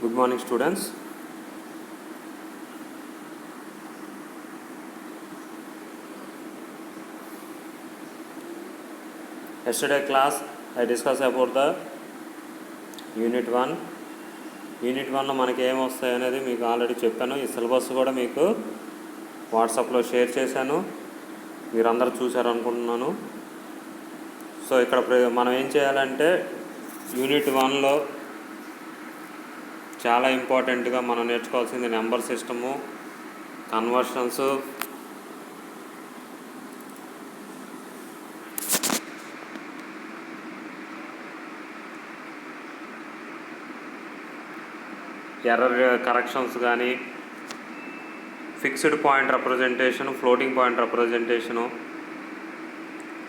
Good morning, students. Yesterday class I discussed about the Unit 1. Unit 1 లో మనకి ఏం వస్తాయి అనేది మీకు ఆల్రెడీ చెప్పాను. ఈ సిలబస్ కూడా మీకు వాట్సాప్లో షేర్ చేశాను, మీరందరూ చూశారు అనుకుంటున్నాను. సో ఇక్కడ మనం ఏం చేయాలంటే యూనిట్ 1లో చాలా ఇంపార్టెంట్గా మనం నేర్చుకోవాల్సింది number system, conversions, error corrections కానీ, fixed point representation, floating point representation,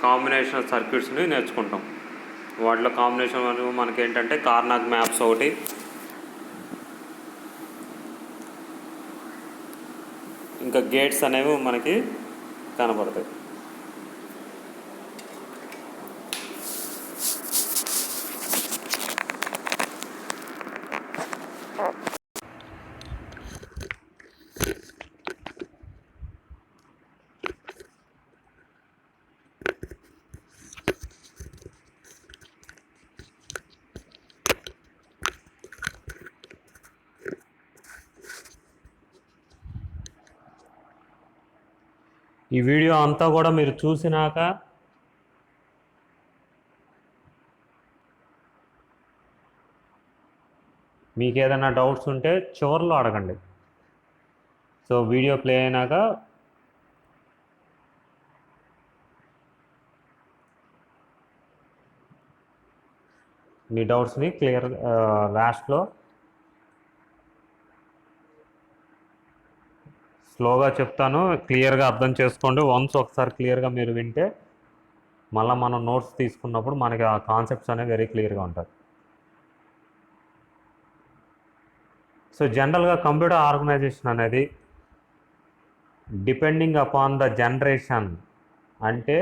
combination సర్క్యూట్స్ని నేర్చుకుంటాం. వాటిలో కాంబినేషన్ మనకి ఏంటంటే కార్నాగ్ మ్యాప్స్ ఒకటి, ఇంకా గేట్స్ అనేవి మనకి కనపడతాయి. ఈ వీడియో అంతా కూడా మీరు చూసినాక మీకు ఏదైనా డౌట్స్ ఉంటే చివరిలో అడగండి. సో వీడియో ప్లే అయినాక మీ డౌట్స్ని క్లియర్ లాస్ట్లో స్లోగా చెప్తాను, క్లియర్గా అర్థం చేసుకోండి. వన్స్ ఒకసారి క్లియర్గా మీరు వింటే మళ్ళీ మనం నోట్స్ తీసుకున్నప్పుడు మనకి ఆ కాన్సెప్ట్స్ అనేవి వెరీ క్లియర్గా ఉంటాయి. సో జనరల్గా కంప్యూటర్ ఆర్గనైజేషన్ అనేది డిపెండింగ్ అపాన్ ద జనరేషన్, అంటే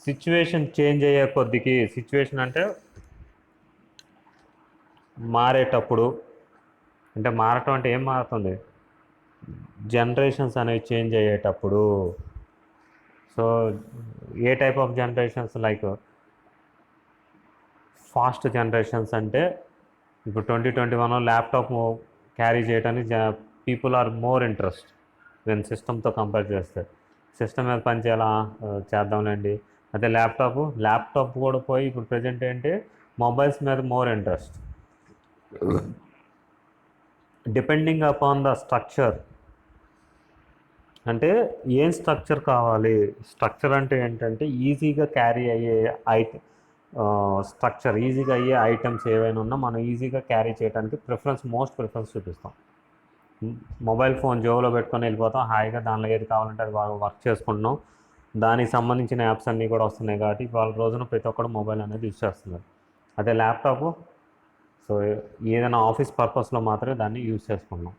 సిచ్యువేషన్ చేంజ్ అయ్యే కొద్దికి, సిచ్యువేషన్ అంటే మారేటప్పుడు, అంటే మారటం అంటే ఏం మారుతుంది, జనరేషన్స్ అనేవి చేంజ్ అయ్యేటప్పుడు. So a type of generations, like fast generations అంటే ఇప్పుడు 2021 ల్యాప్టాప్ క్యారీ చేయడానికి people are more interest then సిస్టమ్తో కంపేర్ చేస్తే. సిస్టమ్ మీద పని చేయాలా, చేద్దాంలేండి. అదే ల్యాప్టాప్ కూడా పోయి ఇప్పుడు ప్రజెంట్ ఏంటి, మొబైల్స్ మీద more interest. Depending upon the structure, అంటే ఏం స్ట్రక్చర్ కావాలి. స్ట్రక్చర్ అంటే ఏంటంటే ఈజీగా క్యారీ అయ్యే స్ట్రక్చర్, ఈజీగా అయ్యే ఐటమ్స్ ఏవైనా ఉన్నా మనం ఈజీగా క్యారీ చేయడానికి మోస్ట్ ప్రిఫరెన్స్ చూపిస్తాం. మొబైల్ ఫోన్ జోబులో పెట్టుకొని వెళ్ళిపోతాం, హాయిగా దానిలో ఏది కావాలంటే అది వర్క్ చేసుకుంటున్నాం. దానికి సంబంధించిన యాప్స్ అన్నీ కూడా వస్తున్నాయి కాబట్టి వాళ్ళ రోజున ప్రతి ఒక్కరు మొబైల్ అనేది యూజ్ చేస్తున్నారు. అదే ల్యాప్టాప్, సో ఏదైనా ఆఫీస్ పర్పస్లో మాత్రమే దాన్ని యూజ్ చేసుకుంటున్నాం.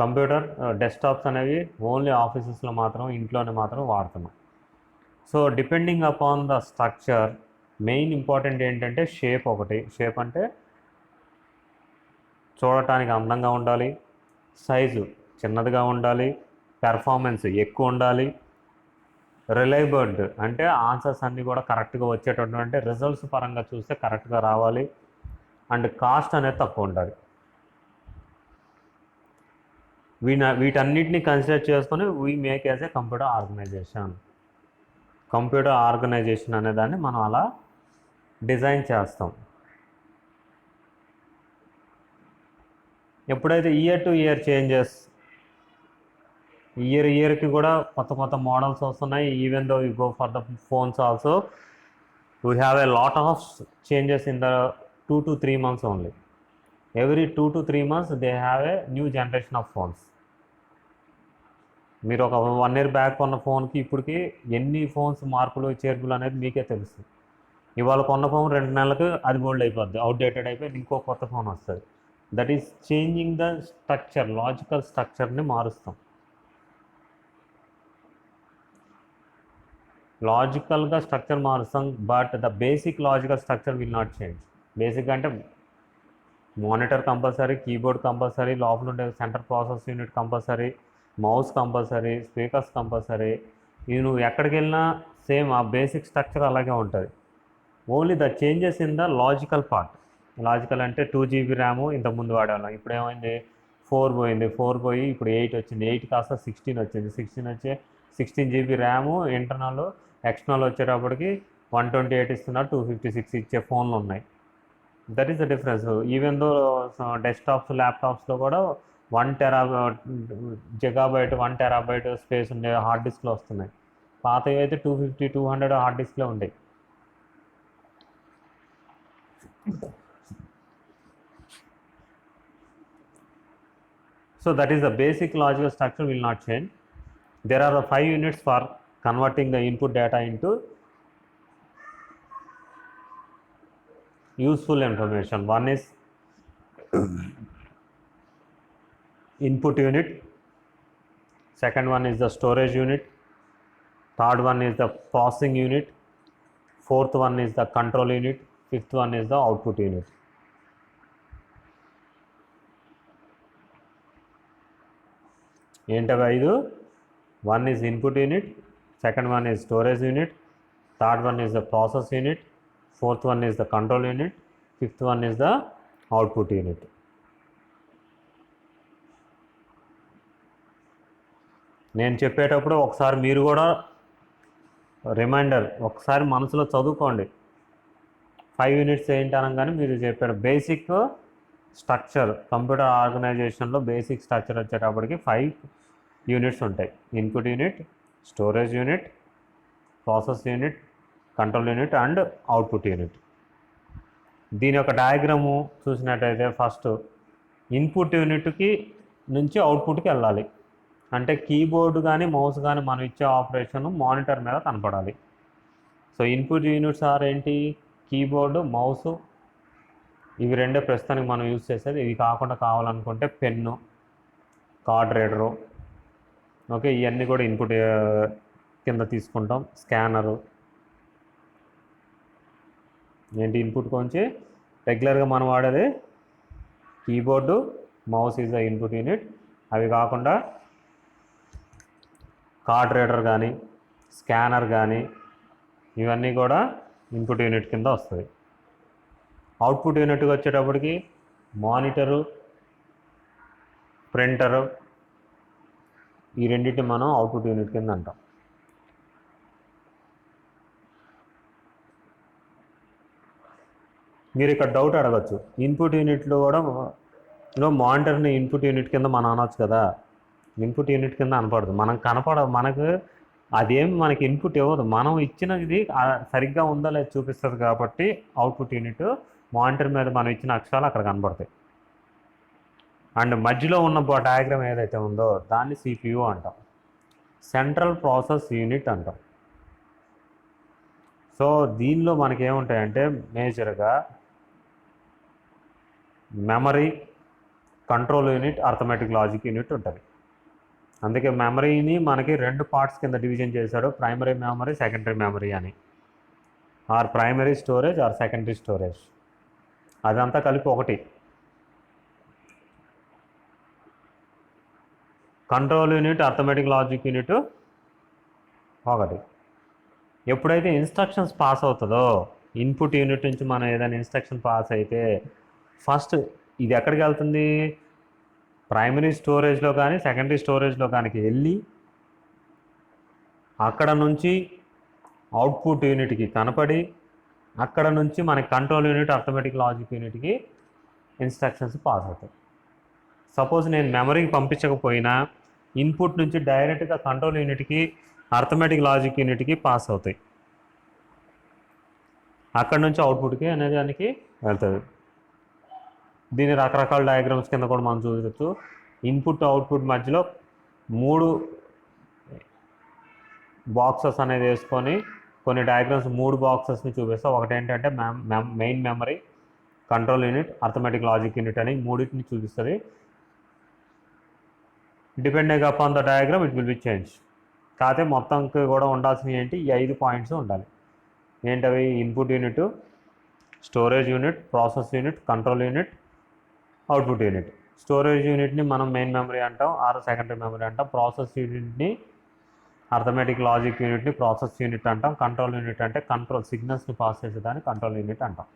కంప్యూటర్ డెస్క్టాప్స్ అనేవి ఓన్లీ ఆఫీసెస్లో మాత్రం, ఇంట్లోనే మాత్రం వాడుతున్నాం. So depending upon the structure, main important ఏంటంటే షేప్ ఒకటి. షేప్ అంటే చూడటానికి అందంగా ఉండాలి, సైజు చిన్నదిగా ఉండాలి, పెర్ఫార్మెన్స్ ఎక్కువ ఉండాలి, రిలయబుల్ అంటే ఆన్సర్స్ అన్నీ కూడా కరెక్ట్గా వచ్చేటటువంటి, అంటే రిజల్ట్స్ పరంగా చూస్తే కరెక్ట్గా రావాలి, అండ్ కాస్ట్ అనేది తక్కువ ఉండాలి. వీటన్నిటిని కన్సిడర్ చేసుకొని we make as a computer organisation. Computer organisation అనే దాన్ని మనం అలా డిజైన్ చేస్తాం. ఎప్పుడైతే ఇయర్ టు ఇయర్ చేంజెస్, ఇయర్కి కూడా కొత్త కొత్త మోడల్స్ వస్తున్నాయి. Even though you go for the phones also, we have a lot of changes in the 2 to 3 months only. Every 2 to 3 months they have a new generation of phones. మీరు ఒక 1 year back కొన్న ఫోన్కి ఇప్పటికి ఎన్ని phones మార్పులు చేర్పులు అనేది మీకే తెలుస్తుంది. ఇవాళ కొన్న ఫోన్ 2 నెలలకు అది ఓల్డ్ అయిపోద్ది, అవుట్డేటెడ్ అయిపోయి ఇంకో కొత్త ఫోన్ వస్తుంది. That is changing the structure, logical స్ట్రక్చర్ని మారుస్తాం. లాజికల్గా స్ట్రక్చర్ మారుస్తాం, but the basic logical structure will not change. Basic అంటే మానిటర్ కంపల్సరీ, కీబోర్డ్ కంపల్సరీ, లోపల ఉండే center process unit compulsory, mouse compulsory, speakers compulsory. ఇది నువ్వు ఎక్కడికి వెళ్ళినా సేమ్ ఆ బేసిక్ స్ట్రక్చర్ అలాగే ఉంటుంది. Only the changes in the logical part. Logical అంటే 2 GB ర్యాము ఇంతకుముందు వాడేవాళ్ళం, ఇప్పుడు ఏమైంది 4 పోయింది, 4 పోయి ఇప్పుడు 8 వచ్చింది, 8 కాస్త 16 వచ్చింది, 16 వచ్చి 16 GB ర్యాము. ఇంటర్నల్ ఎక్స్టర్నల్ వచ్చేటప్పటికి 128 ఇస్తున్నారు, 256 ఇచ్చే ఫోన్లు ఉన్నాయి. That is the difference. Even though desktops, ల్యాప్టాప్స్లో కూడా 1 TB 1 TB స్పేస్ ఉండే హార్డ్ డిస్క్లు వస్తున్నాయి. పాతవి అయితే 250, 200 హార్డ్ డిస్క్లే ఉండేవి. So that is the basic logical structure will not change. There are 5 units for converting the input data into useful information. One is input unit, second one is the storage unit, third one is the processing unit, fourth one is the control unit, fifth one is the output unit. ఏంటవి 5? One is input unit, second one is storage unit, third one is the process unit, fourth one is the control unit, fifth one is the output unit. నేను చెప్పేటప్పుడు ఒకసారి మీరు కూడా reminder ఒకసారి మనసులో చదువుకోండి. 5 units ఏంటి అనగానే మీరు చెప్పారు బేసిక్ స్ట్రక్చర్. కంప్యూటర్ ఆర్గనైజేషన్లో బేసిక్ స్ట్రక్చర్ వచ్చేటప్పటికి 5 యూనిట్స్ ఉంటాయి. Input unit, storage unit, process unit, control unit and output unit. దీని యొక్క డయాగ్రాము చూసినట్టయితే ఫస్ట్ ఇన్పుట్ యూనిట్కి నుంచి అవుట్పుట్కి వెళ్ళాలి. అంటే కీబోర్డు కానీ మౌస్ కానీ మనం ఇచ్చే ఆపరేషన్ మానిటర్ మీద కనపడాలి. సో ఇన్పుట్ యూనిట్స్ ఆర్ ఏంటి? కీబోర్డు, మౌసు, ఇవి రెండే ప్రస్తుతానికి మనం యూజ్ చేసేది. ఇవి కాకుండా కావాలనుకుంటే పెన్ను, కార్డ్ రీడరు, ఓకే, ఇవన్నీ కూడా ఇన్పుట్ కింద తీసుకుంటాం. స్కానరు ఏంటి ఇన్పుట్ కొంచెం రెగ్యులర్గా మనం వాడేది keyboard, mouse is the input unit. అవి కాకుండా కార్డ్ రీడర్ కానీ స్కానర్ కానీ ఇవన్నీ కూడా ఇన్పుట్ యూనిట్ కింద వస్తుంది. అవుట్పుట్ యూనిట్కి వచ్చేటప్పటికి మానిటరు, ప్రింటరు, ఈ రెండింటిని మనం అవుట్పుట్ యూనిట్ కింద అంటాం. మీరు ఇక్కడ డౌట్ అడగచ్చు, ఇన్పుట్ యూనిట్లో కూడా మానిటర్ని ఇన్పుట్ యూనిట్ కింద మనం అనొచ్చు కదా. ఇన్పుట్ యూనిట్ కింద అనపడదు, మనకు అదేం మనకి ఇన్పుట్ ఇవ్వదు. మనం ఇచ్చినది సరిగ్గా ఉందో లేదో చూపిస్తుంది కాబట్టి అవుట్పుట్ యూనిట్ మానిటర్ మీద మనం ఇచ్చిన అక్షరాలు అక్కడ కనబడతాయి. అండ్ మధ్యలో ఉన్న డయాగ్రామ్ ఏదైతే ఉందో దాన్ని CPU అంటాం, సెంట్రల్ ప్రాసెస్ యూనిట్ అంటాం. సో దీనిలో మనకేముంటాయంటే మేజర్గా memory, control unit, arithmetic logic unit ఉంటుంది. అందుకే మెమరీని మనకి 2 పార్ట్స్ కింద డివిజన్ చేశాడు, ప్రైమరీ మెమరీ, సెకండరీ మెమరీ అని. Or primary storage or secondary storage, అదంతా కలిపి ఒకటి. Control unit, arithmetic logic unit ఒకటి. ఎప్పుడైతే ఇన్స్ట్రక్షన్స్ పాస్ అవుతుందో, ఇన్పుట్ యూనిట్ నుంచి మనం ఏదైనా ఇన్స్ట్రక్షన్ పాస్ అయితే ఫస్ట్ ఇది ఎక్కడికి వెళ్తుంది? ప్రైమరీ స్టోరేజ్లో కానీ సెకండరీ స్టోరేజ్లో కానీ వెళ్ళి అక్కడ నుంచి అవుట్పుట్ యూనిట్కి కనపడి అక్కడ నుంచి మనకి కంట్రోల్ యూనిట్, అర్థమెటిక్ లాజిక్ యూనిట్కి ఇన్స్ట్రక్షన్స్ పాస్ అవుతాయి. సపోజ్ నేను మెమరీకి పంపించకపోయినా ఇన్పుట్ నుంచి డైరెక్ట్గా కంట్రోల్ యూనిట్కి, అర్థమెటిక్ లాజిక్ యూనిట్కి పాస్ అవుతాయి. అక్కడ నుంచి అవుట్పుట్కి అనే దానికి వెళ్తుంది. దీని రకరకాల డయాగ్రామ్స్ కింద కూడా మనం చూడవచ్చు. ఇన్పుట్ అవుట్పుట్ మధ్యలో 3 బాక్సెస్ అనేది వేసుకొని కొన్ని డయాగ్రామ్స్ 3 బాక్సెస్ని చూపిస్తాం. ఒకటి ఏంటంటే main memory, control unit, arithmetic logic unit అని 3టిని చూపిస్తుంది. Depending upon the diagram it will be change. కాకపోతే మొత్తంకి కూడా ఉండాల్సినవి ఏంటి? ఈ 5 పాయింట్స్ ఉండాలి. ఏంటవి? Input unit, storage unit, process unit, control unit, output unit. Storage యూనిట్ని మనం మెయిన్ మెమరీ అంటాం ఆర్ సెకండరీ మెమరీ అంటాం. ప్రాసెస్ యూనిట్ని అర్థమెటిక్ లాజిక్ యూనిట్ని ప్రాసెస్ యూనిట్ అంటాం. కంట్రోల్ యూనిట్ అంటే కంట్రోల్ సిగ్నల్స్ని పాస్ చేసేదాన్ని కంట్రోల్ యూనిట్ అంటాం.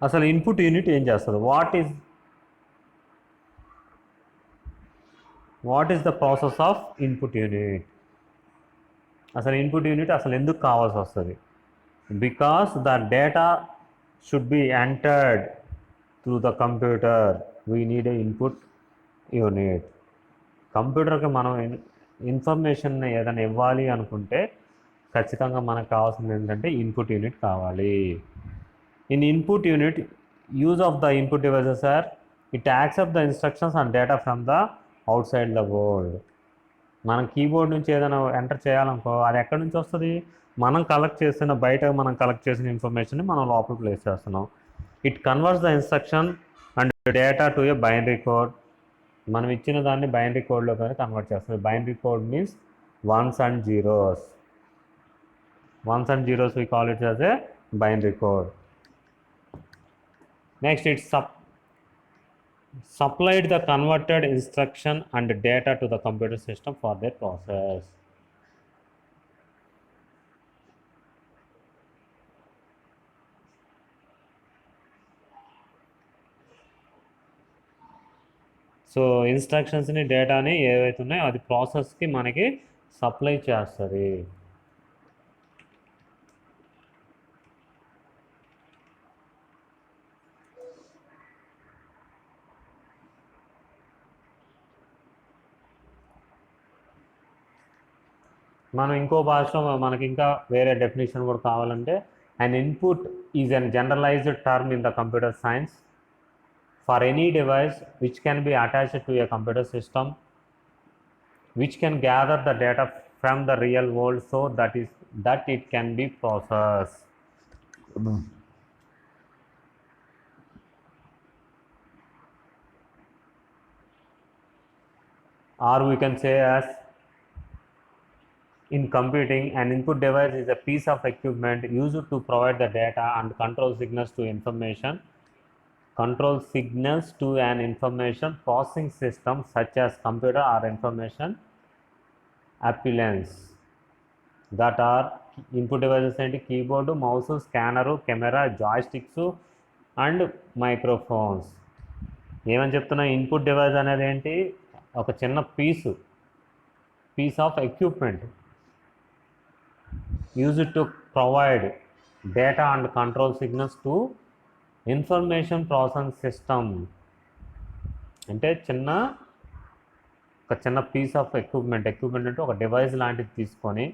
అసలు ఇన్పుట్ యూనిట్ ఏం చేస్తుంది? What is the process of input unit? అసలు ఇన్పుట్ యూనిట్ అసలు ఎందుకు కావాల్సి వస్తుంది? Because the data should be entered through the computer, we need a input unit. కంప్యూటర్కి మనం ఇన్ఫర్మేషన్ ఏదైనా ఇవ్వాలి అనుకుంటే ఖచ్చితంగా మనకు కావాల్సింది ఏంటంటే ఇన్పుట్ యూనిట్ కావాలి. In input unit, use of the input devices are it accept the instructions and data from the outside the world. మనం కీబోర్డ్ నుంచి ఏదైనా ఎంటర్ చేయాలనుకో అది ఎక్కడి నుంచి వస్తుంది? మనం కలెక్ట్ చేసిన ఇన్ఫర్మేషన్ని మనం లోపల ప్లేస్ చేస్తున్నాం. It converts the instruction and data to A binary code. మనం ఇచ్చిన దాన్ని బైనరీ కోడ్లో కానీ కన్వర్ట్ చేస్తుంది. Binary code means once and zeros. We call it as a binary code. Next, it supplied the converted instruction and data to the computer system for their process. So ఇన్స్ట్రక్షన్స్ని డేటాని ఏవైతే ఉన్నాయో అది ప్రాసెస్కి మనకి supply చేస్తుంది. మనం ఇంకో భాషలో మనకి ఇంకా వేరే డెఫినేషన్ కూడా కావాలంటే an input is a generalized term in the computer science for any device which can be attached to a computer system which can gather the data from the real world so that it can be processed. Or we can say as in computing, an input device is a piece of equipment used to provide the data and control signals to an information processing system such as computer or information appliance. That are input devices అంటే keyboard, mouse, scanner, camera, joysticks and microphones. ఏమని చెప్తున్నా? Input device అనేది ఏంటి? ఒక చిన్న piece of equipment used to provide data and control signals to information processing system. అంటే ఒక చిన్న పీస్ ఆఫ్ ఎక్విప్మెంట్ అంటే ఒక డివైస్ లాంటిది తీసుకొని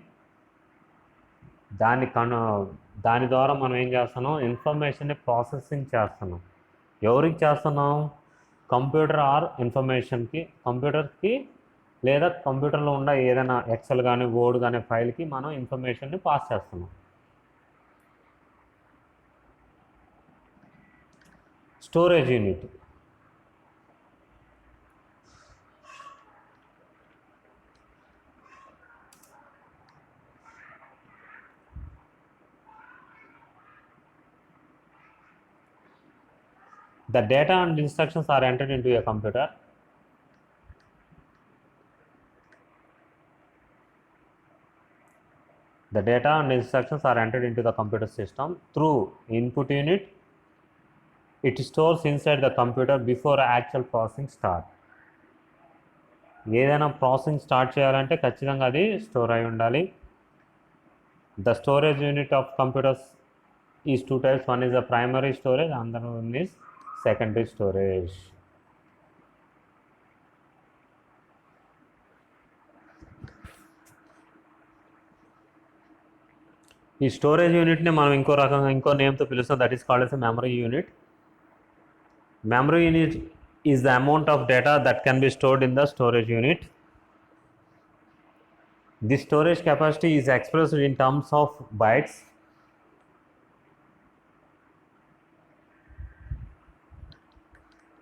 దాని ద్వారా మనం ఏం చేస్తున్నాం? ఇన్ఫర్మేషన్ని ప్రాసెసింగ్ చేస్తున్నాం. ఎవరికి చేస్తున్నాం? కంప్యూటర్ ఆర్ కంప్యూటర్కి లేదా కంప్యూటర్లో ఉన్న ఏదైనా ఎక్సెల్ కానీ వర్డ్ కానీ ఫైల్కి మనం ఇన్ఫర్మేషన్ని పాస్ చేస్తున్నాం. Storage unit. The data and instructions are entered into a computer. The data and instructions are entered into the computer system through input unit. It stores inside the computer before actual processing start. ఏదైనా processing start చేయాలంటే ఖచ్చితంగా అది store అయి ఉండాలి. The storage unit of computers is two types. One is the primary storage, another one is secondary storage. ఈ storage యూనిట్ని మనం ఇంకో నేమ్తో పిలుస్తాం. That is called as memory unit. Memory unit is the amount of data that can be stored in the storage unit. The storage capacity is expressed in terms of bytes.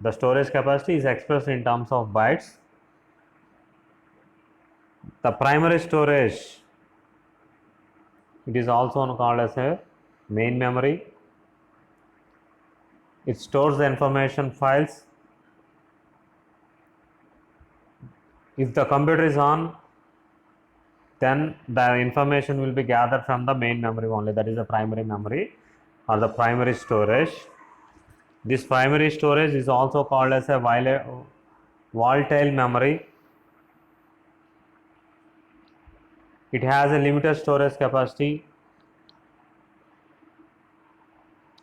The storage capacity is expressed in terms of bytes. The primary storage It is also called as a main memory. It stores the information files. If the computer is on, then the information will be gathered from the main memory only, that is the primary memory or the primary storage. This primary storage is also called as a volatile memory. It has a limited storage capacity.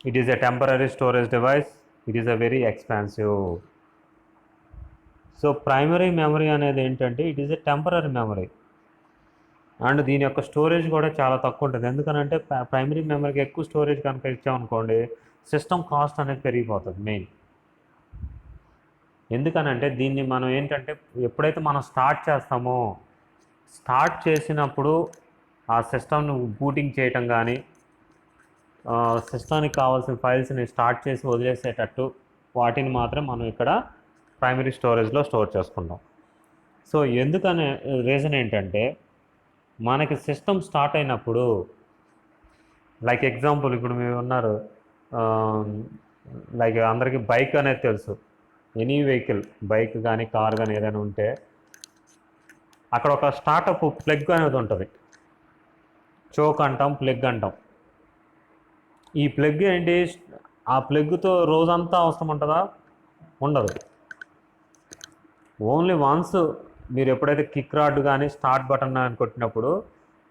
It is a temporary storage device. It is a very expensive. So primary memory అనేది ఏంటంటే it is a temporary memory and దీని యొక్క storage కూడా చాలా తక్కువ ఉంటుంది. ఎందుకనంటే primary మెమరీకి ఎక్కువ స్టోరేజ్ కనుక ఇచ్చామనుకోండి సిస్టమ్ కాస్ట్ అనేది పెరిగిపోతుంది మెయిన్. ఎందుకనంటే దీన్ని మనం ఏంటంటే ఎప్పుడైతే మనం స్టార్ట్ చేస్తామో స్టార్ట్ చేసినప్పుడు ఆ సిస్టమ్ను బూటింగ్ చేయటం కానీ సిస్టమ్కి కావాల్సిన ఫైల్స్ని స్టార్ట్ చేసి వదిలేసేటట్టు వాటిని మాత్రం మనం ఇక్కడ ప్రైమరీ స్టోరేజ్లో స్టోర్ చేసుకుంటాం. సో ఎందుకనే రీజన్ ఏంటంటే మనకి సిస్టమ్ స్టార్ట్ అయినప్పుడు లైక్ ఎగ్జాంపుల్ ఇప్పుడు మీరు ఉన్నారు లైక్ అందరికీ బైక్ అనేది తెలుసు. ఎనీ వెహికల్ బైక్ కానీ కార్ కానీ ఏదైనా ఉంటే అక్కడ ఒక స్టార్టప్ ప్లగ్ అనేది ఉంటుంది. చోక్ అంటాం, ప్లగ్ అంటాం. ఈ ప్లగ్ ఏంటి, ఆ ప్లగ్తో రోజంతా అవసరం ఉంటుందా? ఉండదు. ఓన్లీ వన్స్ మీరు ఎప్పుడైతే కిక్ రాడ్ కానీ స్టార్ట్ బటన్ అని కొట్టినప్పుడు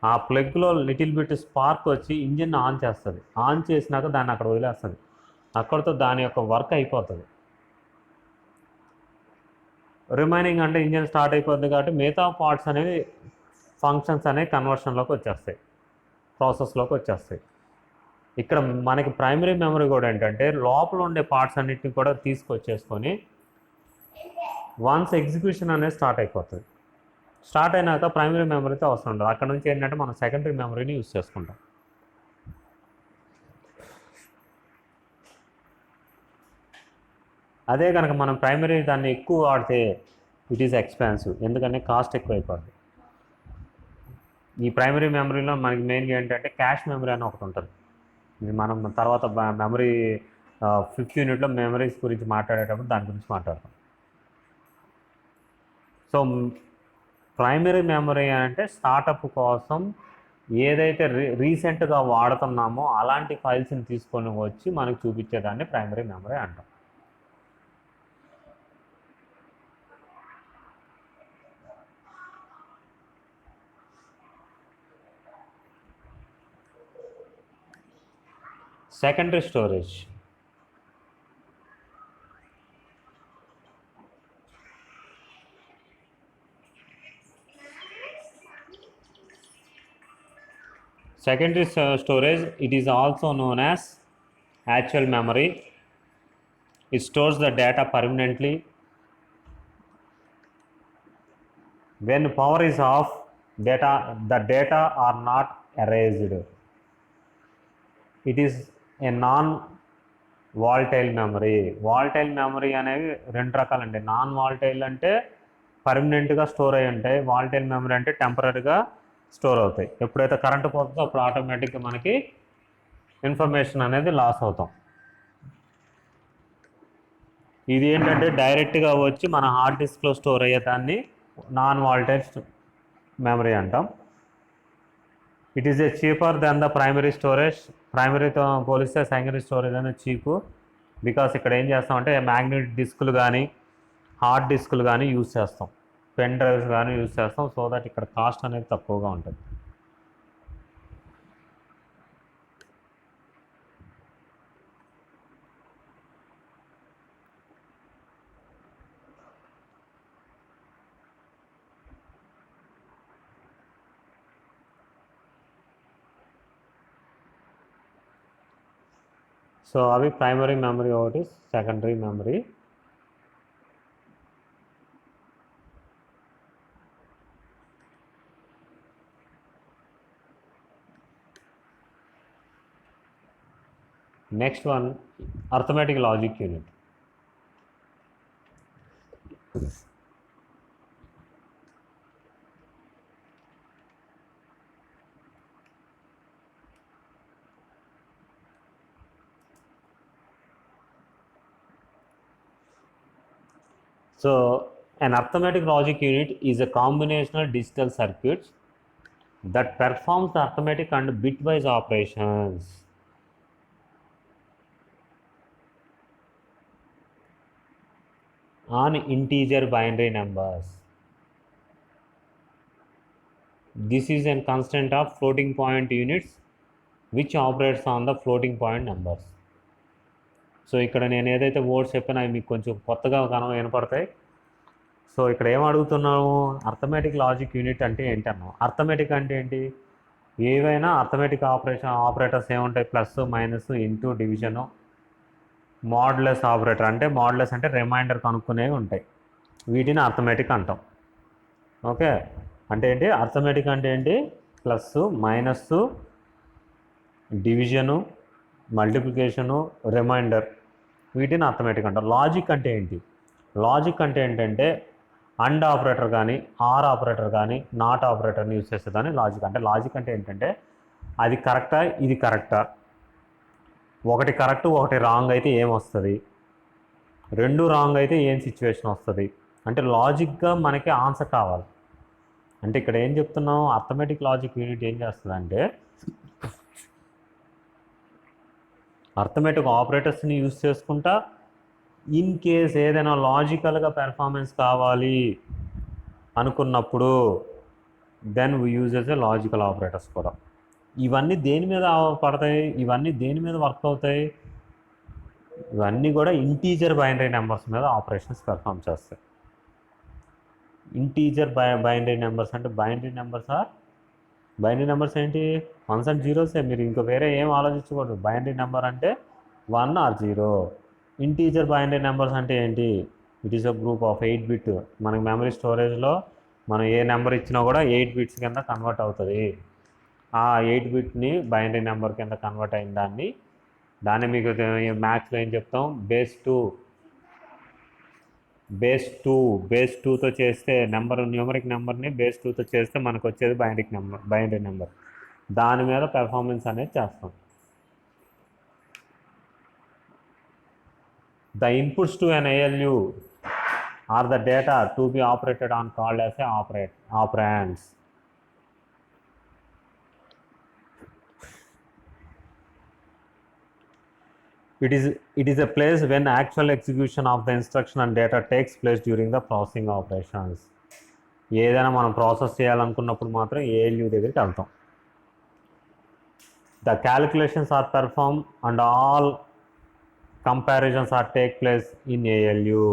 ఆ ప్లగ్లో లిటిల్ బిట్ స్పార్క్ వచ్చి ఇంజిన్ ఆన్ చేస్తుంది. ఆన్ చేసినాక దాన్ని అక్కడ వదిలేస్తుంది. అక్కడితో దాని యొక్క వర్క్ అయిపోతుంది. రిమైనింగ్ అంటే ఇంజిన్ స్టార్ట్ అయిపోతుంది కాబట్టి మిగతా పార్ట్స్ అనేవి ఫంక్షన్స్ అనేవి కన్వర్షన్లోకి వచ్చేస్తాయి, ప్రాసెస్లోకి వచ్చేస్తాయి. ఇక్కడ మనకి ప్రైమరీ మెమరీ కూడా ఏంటంటే లోపల ఉండే పార్ట్స్ అన్నిటిని కూడా తీసుకొచ్చేసుకొని వన్స్ ఎగ్జిక్యూషన్ అనేది స్టార్ట్ అయిపోతుంది. స్టార్ట్ అయినాక ప్రైమరీ మెమరీతో అవసరం ఉండదు. అక్కడ నుంచి ఏంటంటే మనం సెకండరీ మెమరీని యూజ్ చేసుకుంటాం. అదే కనుక మనం ప్రైమరీ దాన్ని ఎక్కువ వాడితే ఇట్ ఈస్ ఎక్స్పెన్సివ్, ఎందుకంటే కాస్ట్ ఎక్కువ అయిపోతుంది. ఈ ప్రైమరీ మెమరీలో మనకి మెయిన్గా ఏంటంటే క్యాష్ మెమరీ అని ఒకటి ఉంటుంది. ఇది మనం తర్వాత మెమరీ 5th యూనిట్లో మెమరీస్ గురించి మాట్లాడేటప్పుడు దాని గురించి మాట్లాడతాం. సో ప్రైమరీ మెమరీ అంటే స్టార్టప్ కోసం ఏదైతే రీసెంట్గా వాడుతున్నామో అలాంటి ఫైల్స్ని తీసుకొని వచ్చి మనకు చూపించేదాన్ని ప్రైమరీ మెమరీ అంటాం. Secondary storage. Secondary storage, it is also known as actual memory. It stores the data permanently. When power is off, the data are not erased. It is a non-volatile memory. Volatile memory అనేవి రెండు రకాలండి. Non volatile అంటే పర్మనెంట్గా store అయ్యి ఉంటాయి. Volatile memory అంటే టెంపరీగా store అవుతాయి. ఎప్పుడైతే కరెంటు పోతుందో అప్పుడు ఆటోమేటిక్గా మనకి ఇన్ఫర్మేషన్ అనేది లాస్ అవుతాం. ఇది ఏంటంటే డైరెక్ట్గా వచ్చి మన హార్డ్ డిస్క్లో స్టోర్ అయ్యే దాన్ని నాన్ వాలటైల్ మెమరీ అంటాం. It is a cheaper than the primary storage. ప్రైమరీతో పోలిస్తే సెకండరీ స్టోరేజ్ అనేది చీపు. బికాస్ ఇక్కడ ఏం చేస్తామంటే మ్యాగ్నెటిక్ డిస్కులు కానీ హార్డ్ డిస్కులు కానీ యూజ్ చేస్తాం, పెన్ డ్రైవ్స్ కానీ యూజ్ చేస్తాం. సో దట్ ఇక్కడ కాస్ట్ అనేది తక్కువగా ఉంటుంది. సో అవి ప్రైమరీ మెమరీ, ఒకటి secondary memory. Next one, arithmetic logic unit. So an arithmetic logic unit is a combinational digital circuits that performs the arithmetic and bitwise operations on integer binary numbers. This is a constant of floating point units which operates on the floating point numbers. So ఇక్కడ నేను ఏదైతే words చెప్పానో అవి మీకు కొంచెం కొత్తగా వినపడతాయి. So ఇక్కడ ఏం అడుగుతున్నాము, అర్థమెటిక్ లాజిక్ యూనిట్ అంటే ఏంటన్నాం. అర్థమెటిక్ అంటే ఏంటి, ఏవైనా అర్థమెటిక్ ఆపరేటర్స్ ఏముంటాయి, plus minus into division, modulus operator అంటే మోడ్లెస్ అంటే రిమైండర్ కనుక్కునేవి ఉంటాయి, వీటిని అర్థమెటిక్ అంటాం. ఓకే, అంటే ఏంటి అర్థమెటిక్ అంటే ఏంటి, plus minus division multiplication remainder, వీటిని అర్థమెటిక్ అంటాం. లాజిక్ అంటే ఏంటి, లాజిక్ అంటే ఏంటంటే అండ్ ఆపరేటర్ కానీ ఆర్ ఆపరేటర్ కానీ నాట్ ఆపరేటర్ని యూజ్ చేసేదాన్ని లాజిక్ అంటే. లాజిక్ అంటే ఏంటంటే అది కరెక్టా ఇది కరెక్టా, ఒకటి కరెక్ట్ ఒకటి రాంగ్ అయితే ఏమొస్తుంది, రెండు రాంగ్ అయితే ఏం సిచ్యువేషన్ వస్తుంది అంటే లాజిక్గా మనకి ఆన్సర్ కావాలి. అంటే ఇక్కడ ఏం చెప్తున్నాం, అర్థమెటిక్ లాజిక్ యూనిట్ ఏం చేస్తుందంటే అర్థమెటిక్ ఆపరేటర్స్ని యూజ్ చేసుకుంటా ఇన్ కేస్ ఏదైనా లాజికల్గా పెర్ఫార్మెన్స్ కావాలి అనుకున్నప్పుడు then we uses a logical operators కూడా. ఇవన్నీ దేని మీద పడతాయి, ఇవన్నీ దేని మీద వర్క్ అవుతాయి, ఇవన్నీ కూడా ఇంటీజర్ బైనరీ నెంబర్స్ మీద ఆపరేషన్స్ పెర్ఫామ్ చేస్తాయి. ఇంటీజర్ బైనరీ నెంబర్స్ అంటే బైనరీ నెంబర్స్ ఏంటి, వన్స్ అండ్ జీరోసే, మీరు ఇంకా వేరే ఏం ఆలోచించకూడదు. బైనరీ నెంబర్ అంటే 1 or 0. ఇంటీజర్ బైనరీ నెంబర్స్ అంటే ఏంటి, it is a group of 8 bit. మనకి మెమరీ స్టోరేజ్లో మనం ఏ నెంబర్ ఇచ్చినా కూడా 8 బిట్స్ కింద కన్వర్ట్ అవుతుంది. ఆ 8 బిట్ని బైనరీ నెంబర్ కింద కన్వర్ట్ అయిన దాన్ని మీకు మ్యాథ్స్లో ఏం చెప్తాం, బేస్ టూతో చేస్తే న్యూమరిక్ నెంబర్ని బేస్ 2తో చేస్తే మనకు వచ్చేది బైనరీ నెంబర్. దాని మీద పెర్ఫార్మెన్స్ అనేది చేస్తాం. The inputs to an ALU are the data to be operated on called as a operands. It is a place when actual execution of the instruction and data takes place during the processing operations. ఏదైనా మనం process చేయాలనుకున్నప్పుడు మాత్రం ALU దగ్గరికి వెళ్తాం. The calculations are performed and all comparisons are take place in ALU.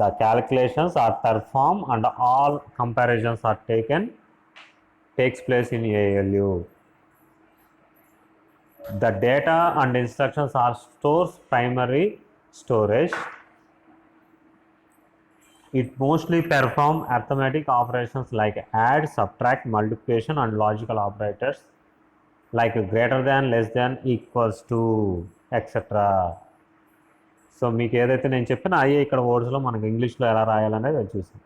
The calculations are performed and all comparisons are takes place in ALU. The data and instructions are stored primary storage. It mostly perform arithmetic operations like add, subtract, multiplication and logical operators like greater than, less than, equals to, etcetera. So మీకు ఏదైతే నేను చెప్పినా అయ్యే ఇక్కడ వర్డ్స్లో మనకు ఇంగ్లీష్లో ఎలా రాయాలనేది అది చూసాం.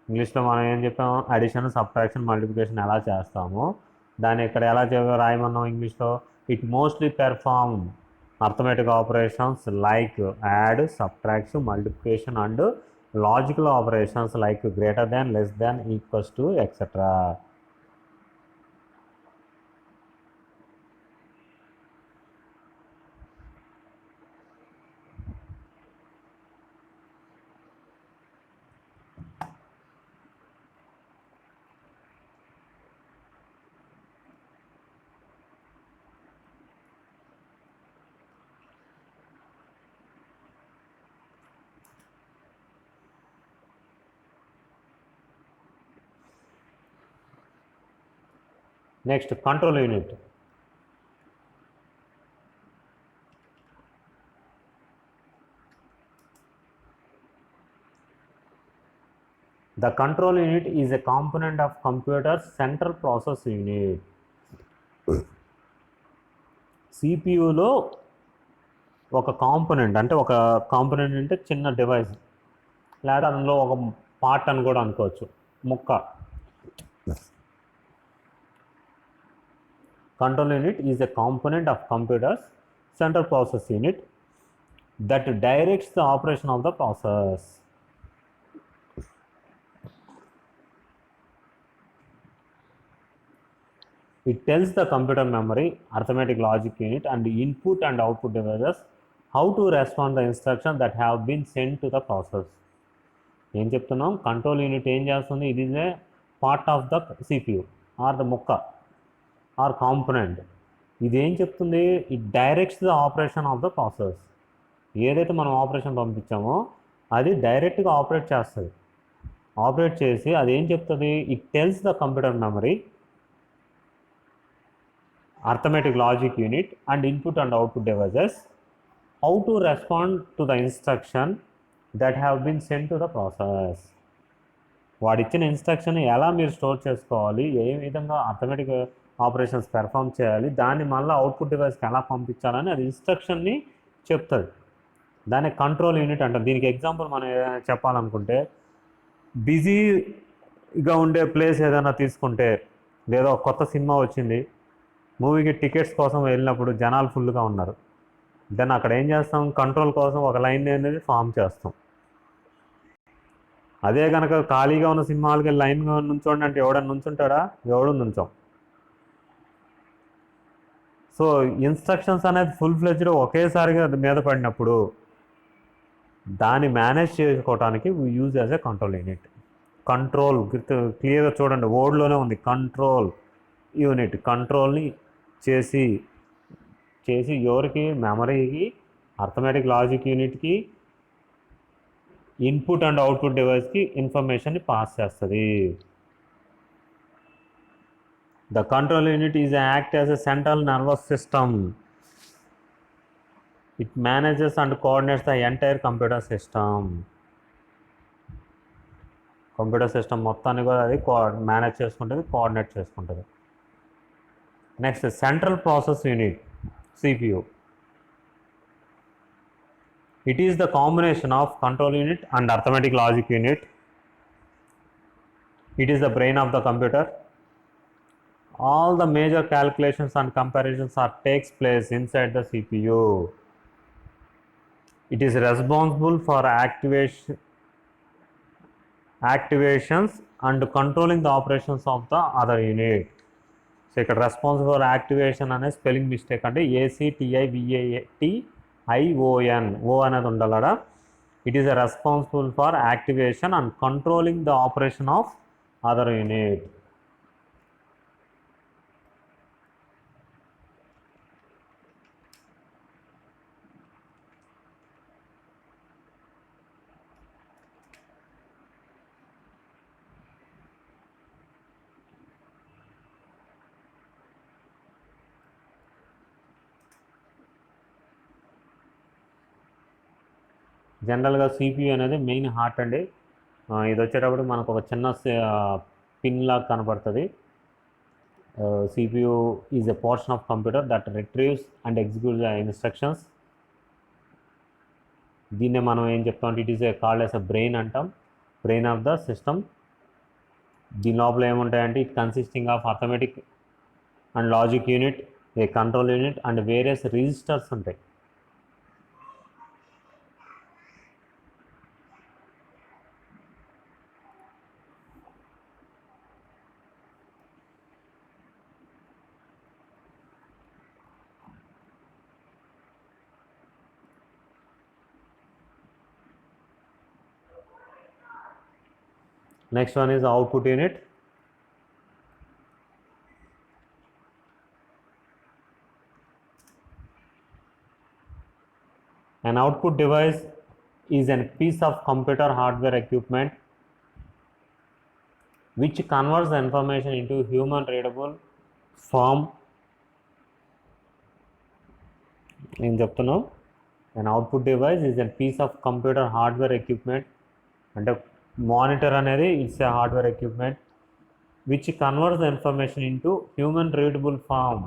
ఇంగ్లీష్లో మనం ఏం చెప్పాము, అడిషన్, సబ్ట్రాక్షన్, మల్టిప్లికేషన్ ఎలా చేస్తామో దాన్ని ఇక్కడ ఎలా రాయమన్నాం ఇంగ్లీష్లో. It mostly perform arithmetic operations like add, subtraction, multiplication and logical operations like greater than, less than, equals to, etcetera. Next, control unit. The control unit is a component of computer's central process unit. CPUలో ఒక component అంటే చిన్న device, లేదా అందులో ఒక part అని కూడా అనుకోవచ్చు, ముక్క. Control unit is a component of computer's central process unit that directs the operation of the process. It tells the computer memory, arithmetic logic unit, and input and output devices how to respond the instruction that have been sent to the process. ఏం చెప్తున్నాం, control unit ఏం చేస్తుంది, ఇది is a part of the CPU or the ముక్క or component. ఇది ఏం చెప్తుంది, it directs the operation of the process. ఏదైతే మనం ఆపరేషన్ పంపించామో అది డైరెక్ట్గా ఆపరేట్ చేస్తుంది. ఆపరేట్ చేసి అది ఏం చెప్తుంది, it tells the computer memory, arithmetic logic unit, and input and output devices how to respond to the instruction that have been sent to the process. వాడిచ్చిన ఇన్స్ట్రక్షన్ ఎలా మీరు స్టోర్ చేసుకోవాలి, ఏ విధంగా అర్థమెటిక్ ఆపరేషన్స్ పెర్ఫామ్ చేయాలి, దాన్ని మళ్ళీ output డివైస్కి ఎలా పంపించాలని అది ఇన్స్ట్రక్షన్ని చెప్తుంది. దాన్ని కంట్రోల్ యూనిట్ అంటారు. దీనికి ఎగ్జాంపుల్ మనం ఏదైనా చెప్పాలనుకుంటే, బిజీగా ఉండే ప్లేస్ ఏదైనా తీసుకుంటే, లేదా కొత్త సినిమా వచ్చింది, మూవీకి టికెట్స్ కోసం వెళ్ళినప్పుడు జనాలు ఫుల్గా ఉన్నారు, దెన్ అక్కడ ఏం చేస్తాం, కంట్రోల్ కోసం ఒక లైన్ అనేది ఫామ్ చేస్తాం. అదే కనుక ఖాళీగా ఉన్న సినిమాలకి లైన్గా నుంచోండి అంటే ఎవడన్నా నుంచుంటాడా, ఎవడు నుంచోం. సో ఇన్స్ట్రక్షన్స్ అనేది ఫుల్ ఫ్లెడ్జ్డ్ ఒకేసారిగా మీద పడినప్పుడు దాన్ని మేనేజ్ చేసుకోవడానికి use as a control unit. Control క్లియర్గా చూడండి, వర్డ్లోనే ఉంది కంట్రోల్ యూనిట్. కంట్రోల్ని చేసి ఎవరికి, మెమరీకి, అర్థమెటిక్ లాజిక్ యూనిట్కి, ఇన్పుట్ అండ్ అవుట్పుట్ డివైస్కి ఇన్ఫర్మేషన్ని పాస్ చేస్తుంది. The control unit is act as a central nervous system. It manages and coordinates the entire computer system. Computer system మొత్తాన్ని కూడా అది మేనేజ్ చేసుకుంటుంది, కోఆర్డినేట్ చేసుకుంటుంది. Next central process unit, CPU. It is the combination of control unit and arithmetic logic unit. It is the brain of the computer. All the major calculations and comparisons takes place inside the CPU. It is responsible for activations and controlling the operations of the other unit. So ఇక్కడ responsible for activation అనే spelling mistake, అంటే ACTIVATION, O అనేది ఉండాలడా. It is a responsible for activation and controlling the operation of other unit. జనరల్గా CPU అనేది main heart అండి. ఇది వచ్చేటప్పుడు మనకు ఒక చిన్న పిన్ లాగా కనపడుతుంది. CPU is a portion of computer that retrieves and executes the instructions. దీన్నే మనం ఏం చెప్తామంటే it is a called as a brain అంటాం, బ్రెయిన్ ఆఫ్ ద సిస్టమ్. దీని లోపల ఏముంటాయంటే it consisting of arithmetic and logic unit, a control unit and various registers ఉంటాయి. Next one is output unit. An output device is a piece of computer hardware equipment which converts the information into human readable form. నేను చెప్తున్నాను, an output device is a piece of computer hardware equipment, అంటే monitor అనేది it's a hardware equipment which converts the information into human readable form.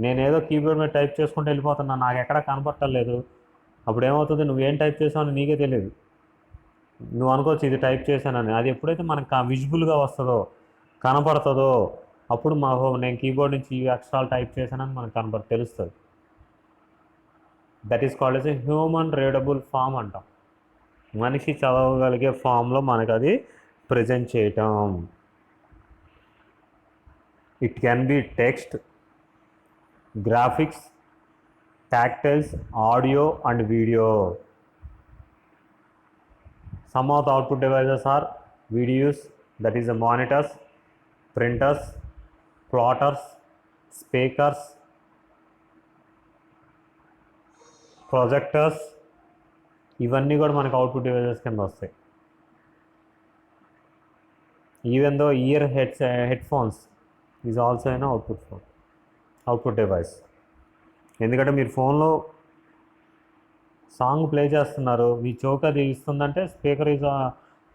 నేనేదో keyboard మీద type చేసుకుంటూ వెళ్ళిపోతున్నా, నాకు ఎక్కడ కనపట్టలేదు. అప్పుడు ఏమవుతుంది, నువ్వేం టైప్ చేసావు అని నీకే తెలియదు. నువ్వు అనుకోవచ్చు ఇది టైప్ చేశానని. అది ఎప్పుడైతే మనకు విజిబుల్గా వస్తుందో, కనపడుతుందో, అప్పుడు నేను కీబోర్డ్ నుంచి ఈ అక్షరాలు టైప్ చేశానని మనకు తెలుస్తుంది. That is called as a human readable form అంటాం. మనిషి చదవగలిగే ఫామ్లో మనకు అది ప్రజెంట్ చేయటం. It can be text, graphics, tactiles, audio and video. Some of the output devices are videos, that is the monitors, printers, plotters, speakers, projectors. ఇవన్నీ కూడా మనకు అవుట్పుట్ డివైజెస్ కింద వస్తాయి. Even though ear headphones is also అయిన output device. ఎందుకంటే మీరు ఫోన్లో song play చేస్తున్నారు, మీ చౌక అది ఇస్తుందంటే speaker is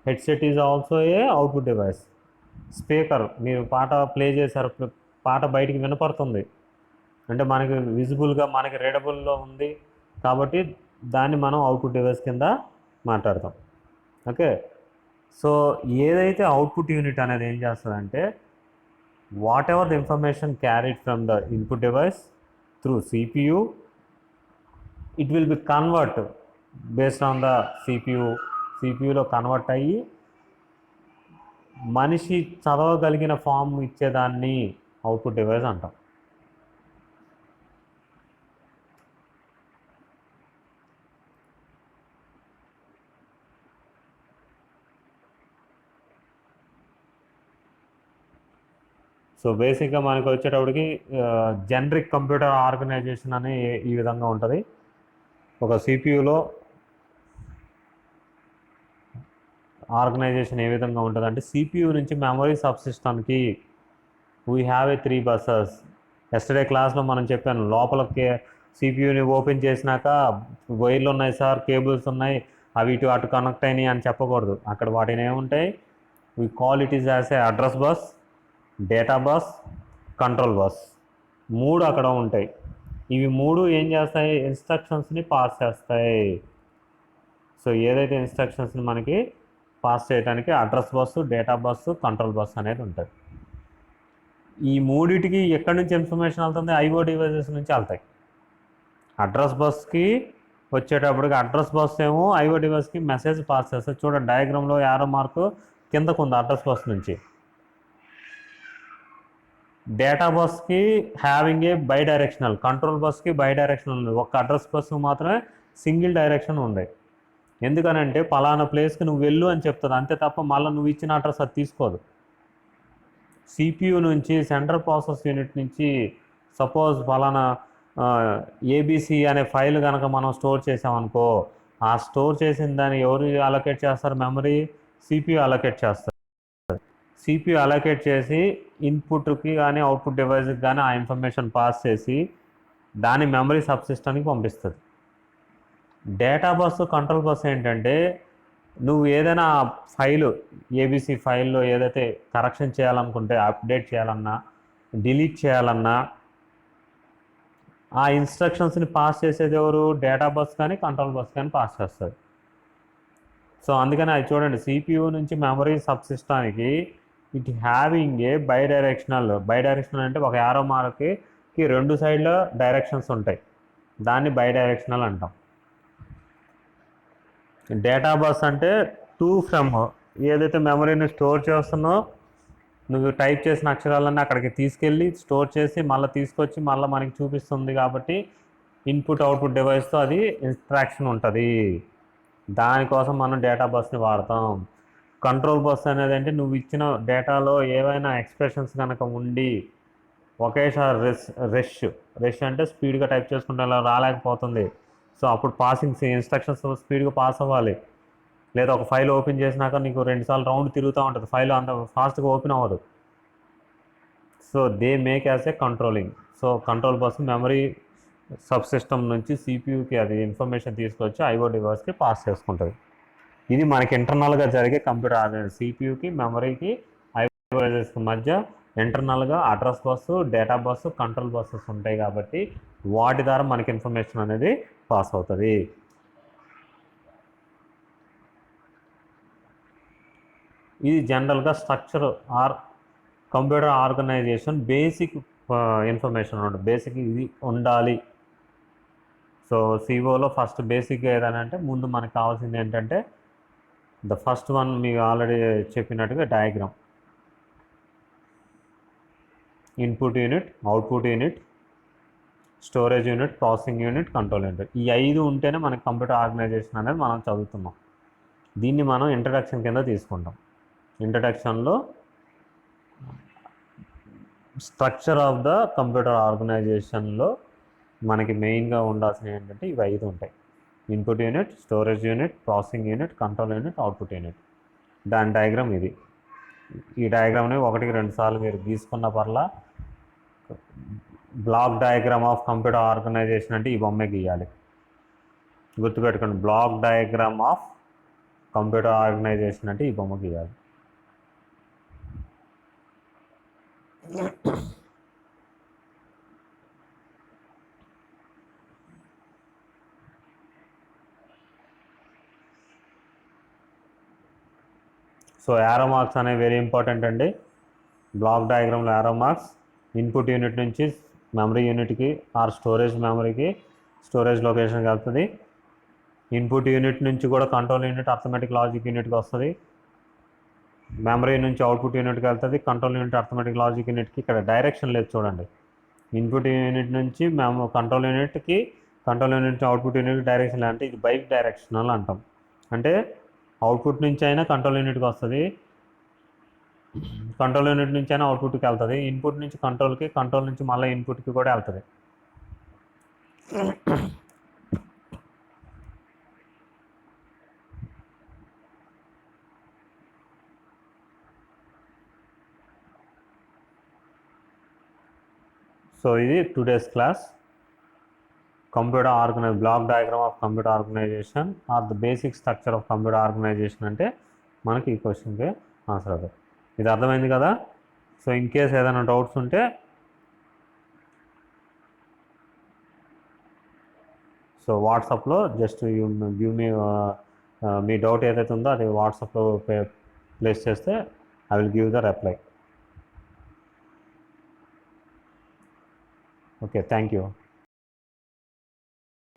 headset is also a output device. Speaker మీరు పాట ప్లే చేశారు, పాట బయటికి వినపడుతుంది అంటే మనకి విజిబుల్గా మనకి రీడబుల్లో ఉంది కాబట్టి దాన్ని మనం అవుట్పుట్ డివైస్ కింద మాట్లాడతాం. ఓకే, సో ఏదైతే అవుట్పుట్ యూనిట్ అనేది ఏం చేస్తుందంటే whatever the information carried from the input device through CPU, it will be convert based on the CPUలో కన్వర్ట్ అయ్యి మనిషి చదవగలిగిన ఫామ్ ఇచ్చేదాన్ని అవుట్పుట్ డివైస్ అంటాం. సో బేసిక్గా మనకు వచ్చేటప్పటికి జనరిక్ కంప్యూటర్ ఆర్గనైజేషన్ అని ఈ విధంగా ఉంటుంది. ఒక సిపియులో ఆర్గనైజేషన్ ఏ విధంగా ఉంటుంది అంటే సిపియు నుంచి మెమరీ సబ్సిస్టమ్కి we have a 3 buses. Yesterday క్లాస్లో మనం చెప్పాను, లోపలకి సిపియుని ఓపెన్ చేసినాక వైర్లు ఉన్నాయి సార్, కేబుల్స్ ఉన్నాయి, అవి ఇటు అటు కనెక్ట్ అయినాయి అని చెప్పకూడదు. అక్కడ వాటిని ఏముంటాయి, we call it is as a address bus, data bus, control bus. 3 అక్కడ ఉంటాయి. ఇవి 3 ఏం చేస్తాయి, ఇన్స్ట్రక్షన్స్ని పాస్ చేస్తాయి. సో ఏదైతే ఇన్స్ట్రక్షన్స్ని మనకి పాస్ చేయడానికి address bus, data bus, control bus అనేది ఉంటుంది. ఈ మూడిటికి ఎక్కడి నుంచి ఇన్ఫర్మేషన్ వెళ్తుంది, ఐఓ డివైజెస్ నుంచి వెళ్తాయి. అడ్రస్ బస్కి వచ్చేటప్పటికి అడ్రస్ బస్ ఏమో ఐఓ డివైస్కి మెసేజ్ పాస్ చేస్తుంది. చూడండి డయాగ్రామ్లో యారో మార్కు కిందకు ఉంది అడ్రస్ బస్ నుంచి. డేటా బస్కి having a by directional, control బస్కి బై డైరెక్షనల్ ఉంది. ఒక అడ్రస్ బస్సు మాత్రమే సింగిల్ డైరెక్షన్ ఉంది. ఎందుకనంటే పలానా ప్లేస్కి నువ్వు వెళ్ళు అని చెప్తుంది అంతే తప్ప మళ్ళీ నువ్వు ఇచ్చిన అడ్రస్ అది తీసుకోదు. సిపియు నుంచి సెంట్రల్ ప్రాసెస్ యూనిట్ నుంచి సపోజ్ పలానా ఏబిసి అనే ఫైల్ కనుక మనం స్టోర్ చేసామనుకో, ఆ స్టోర్ చేసిన దాన్ని ఎవరు అలొకేట్ చేస్తారు, మెమరీ సిపియు అలొకేట్ చేస్తారు. సిపియు అలొకేట్ చేసి ఇన్పుట్కి కానీ అవుట్పుట్ డివైస్కి కానీ ఆ ఇన్ఫర్మేషన్ పాస్ చేసి దాన్ని మెమరీ సబ్సిస్టమ్కి పంపిస్తుంది. డేటా బస్సు, కంట్రోల్ బస్సు ఏంటంటే నువ్వు ఏదైనా ఫైలు ఏబిసి ఫైల్లో ఏదైతే కరెక్షన్ చేయాలనుకుంటే, అప్డేట్ చేయాలన్నా, డిలీట్ చేయాలన్నా ఆ ఇన్స్ట్రక్షన్స్ని పాస్ చేసేది ఎవరు, డేటా బస్ కానీ కంట్రోల్ బస్ కానీ పాస్ చేస్తుంది. సో అందుకని అది చూడండి, సిపియు నుంచి మెమరీ సబ్సిస్టానికి it having a bidirectional అంటే ఒక యారో మార్క్కి 2 సైడ్ల డైరెక్షన్స్ ఉంటాయి, దాన్ని బై డైరెక్షనల్ అంటాం. డేటా బస్ అంటే టు ఫ్రమ్, ఏదైతే మెమరీని స్టోర్ చేస్తున్నావో నువ్వు టైప్ చేసిన అక్షరాలన్నీ అక్కడికి తీసుకెళ్ళి స్టోర్ చేసి మళ్ళీ తీసుకొచ్చి మళ్ళీ మనకి చూపిస్తుంది. కాబట్టి ఇన్పుట్ అవుట్పుట్ డివైస్తో అది ఇంటరాక్షన్ ఉంటుంది. దానికోసం మనం డేటా బస్ని వాడతాం. కంట్రోల్ బస్ అనేది అంటే నువ్వు ఇచ్చిన డేటాలో ఏవైనా ఎక్స్ప్రెషన్స్ కనుక ఉండి ఒకేసారి రష్ అంటే స్పీడ్గా టైప్ చేసుకుంటే అలా రాలేకపోతుంది. సో అప్పుడు పాసింగ్ ఇన్స్ట్రక్షన్స్ స్పీడ్గా పాస్ అవ్వాలి. లేదా ఒక ఫైల్ ఓపెన్ చేసినాక నీకు 2 సార్లు రౌండ్ తిరుగుతూ ఉంటుంది, ఫైల్ అంత ఫాస్ట్గా ఓపెన్ అవ్వదు. So they make as A controlling. So control bus memory sub system నుంచి సిపియుకి అది ఇన్ఫర్మేషన్ తీసుకొచ్చి ఐఓ డివైస్కి పాస్ చేసుకుంటుంది. ఇది మనకి ఇంటర్నల్గా జరిగే కంప్యూటర్ సిపియుకి మెమరీకి ఐఓ డివైజెస్కి మధ్య ఇంటర్నల్గా address bus, data bus, control buses ఉంటాయి. కాబట్టి వాటి ద్వారా మనకి ఇన్ఫర్మేషన్ అనేది పాస్ అవుతుంది. ఇది జనరల్గా structure or computer organisation basic information ఉంటుంది. బేసిక్ ఇది ఉండాలి. సో సిఓలో ఫస్ట్ బేసిక్గా ఏదైనా అంటే ముందు మనకు కావాల్సింది ఏంటంటే ద ఫస్ట్ వన్ మీకు ఆల్రెడీ చెప్పినట్టుగా diagram, input unit, output unit, storage unit, processing unit, control unit. ఈ 5 ఉంటేనే మనకి కంప్యూటర్ ఆర్గనైజేషన్ అనేది మనం చదువుతున్నాం. దీన్ని మనం ఇంట్రడక్షన్ కింద తీసుకుంటాం. ఇంట్రడక్షన్లో స్ట్రక్చర్ ఆఫ్ ద కంప్యూటర్ ఆర్గనైజేషన్లో మనకి మెయిన్గా ఉండాల్సినవి ఏంటంటే ఇవి 5 ఉంటాయి. Input unit, storage unit, processing unit, control unit, output unit. దాని డయాగ్రామ్ ఇది. ఈ డయాగ్రామ్ని 1-2 సార్లు మీరు గీసుకున్న పర్లా block diagram of computer organisation అంటే ఈ బొమ్మే గీయాలి. గుర్తుపెట్టుకోండి, block diagram of computer organisation అంటే ఈ బొమ్మ గీయాలి. సో యారో మార్క్స్ అనేవి వెరీ ఇంపార్టెంట్ అండి. బ్లాక్ డయాగ్రామ్లో యారో మార్క్స్ ఇన్పుట్ యూనిట్ నుంచి మెమరీ యూనిట్కి ఆర్ స్టోరేజ్ మెమరీకి, స్టోరేజ్ లొకేషన్కి వెళ్తుంది. ఇన్పుట్ యూనిట్ నుంచి కూడా కంట్రోల్ యూనిట్, అర్థమెటిక్ లాజిక్ యూనిట్కి వస్తుంది. మెమరీ నుంచి అవుట్పుట్ యూనిట్కి వెళ్తుంది. కంట్రోల్ యూనిట్, అర్థమెటిక్ లాజిక్ యూనిట్కి. ఇక్కడ డైరెక్షన్ లేదు చూడండి. ఇన్పుట్ యూనిట్ నుంచి మేము కంట్రోల్ యూనిట్కి, కంట్రోల్ యూనిట్ నుంచి అవుట్పుట్ యూనిట్కి డైరెక్షన్ అంటే ఇది బైక్ డైరెక్షనల్ అంటాం. అంటే అవుట్పుట్ నుంచి అయినా కంట్రోల్ యూనిట్కి వస్తుంది, కంట్రోల్ యూనిట్ నుంచి అయినా అవుట్పుట్కి వెళ్తుంది. ఇన్పుట్ నుంచి కంట్రోల్కి, కంట్రోల్ నుంచి మళ్ళీ ఇన్పుట్కి కూడా వెళ్తుంది. సో ఇది today's class. Computer block diagram of computer organisation or the basic structure of computer organisation అంటే మనకి ఈ క్వశ్చన్కి ఆన్సర్ అవుతుంది. ఇది అర్థమైంది కదా? సో ఇన్ కేస్ ఏదైనా డౌట్స్ ఉంటే సో వాట్సాప్లో జస్ట్ గివ్ మీ డౌట్ ఏదైతే ఉందో అది వాట్సాప్లో ప్లేస్ చేస్తే I will give the reply. Okay, thank you.